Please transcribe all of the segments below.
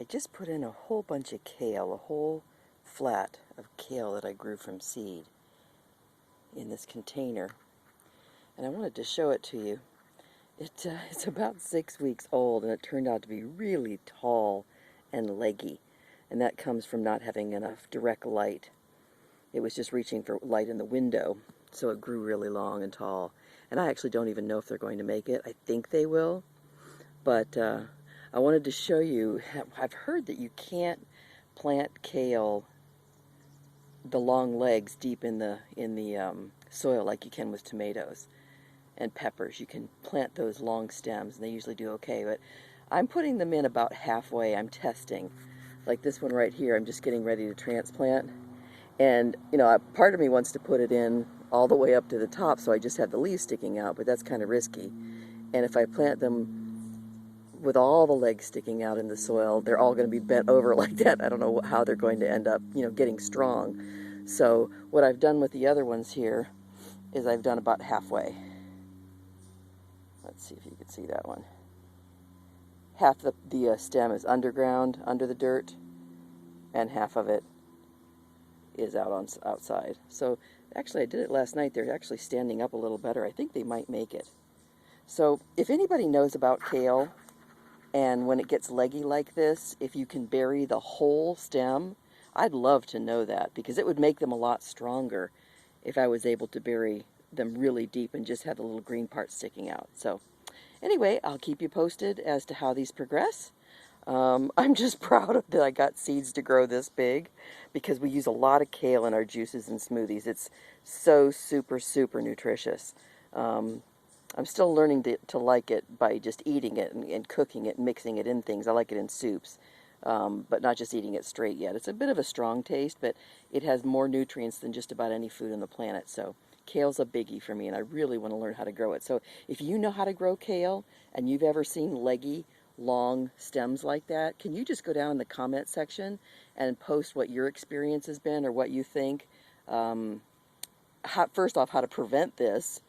I just put in a whole bunch of kale, a whole flat of kale that I grew from seed in this container. And I wanted to show it to you. It's about 6 weeks old, and it turned out to be really tall and leggy. And that comes from not having enough direct light. It was just reaching for light in the window, so it grew really long and tall. And I actually don't even know if they're going to make it. I think they will. But I wanted to show you, I've heard that you can't plant kale, the long legs, deep in the soil like you can with tomatoes and peppers. You can plant those long stems, and they usually do okay. But I'm putting them in about halfway. I'm testing. Like this one right here, I'm just getting ready to transplant. And, you know, part of me wants to put it in all the way up to the top, so I just have the leaves sticking out, but that's kind of risky. And if I plant them with all the legs sticking out in the soil, they're all going to be bent over like that. I don't know how they're going to end up, you know, getting strong. So what I've done with the other ones here is I've done about halfway. Let's see if you can see that one. Half the stem is underground, under the dirt, and half of it is outside. So actually I did it last night. They're actually standing up a little better. I think they might make it. So if anybody knows about kale, and when it gets leggy like this, if you can bury the whole stem, I'd love to know that, because it would make them a lot stronger if I was able to bury them really deep and just have the little green parts sticking out. So anyway, I'll keep you posted as to how these progress. I'm just proud that I got seeds to grow this big, because we use a lot of kale in our juices and smoothies. It's so super, super nutritious. I'm still learning to like it by just eating it and cooking it and mixing it in things. I like it in soups, but not just eating it straight yet. It's a bit of a strong taste, but it has more nutrients than just about any food on the planet. So kale's a biggie for me, and I really want to learn how to grow it. So if you know how to grow kale and you've ever seen leggy, long stems like that, can you just go down in the comment section and post what your experience has been, or what you think? First off, how to prevent this.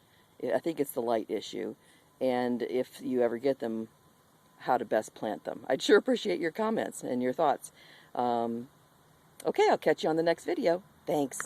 I think it's the light issue. And if you ever get them, how to best plant them. I'd sure appreciate your comments and your thoughts. Okay, I'll catch you on the next video. Thanks.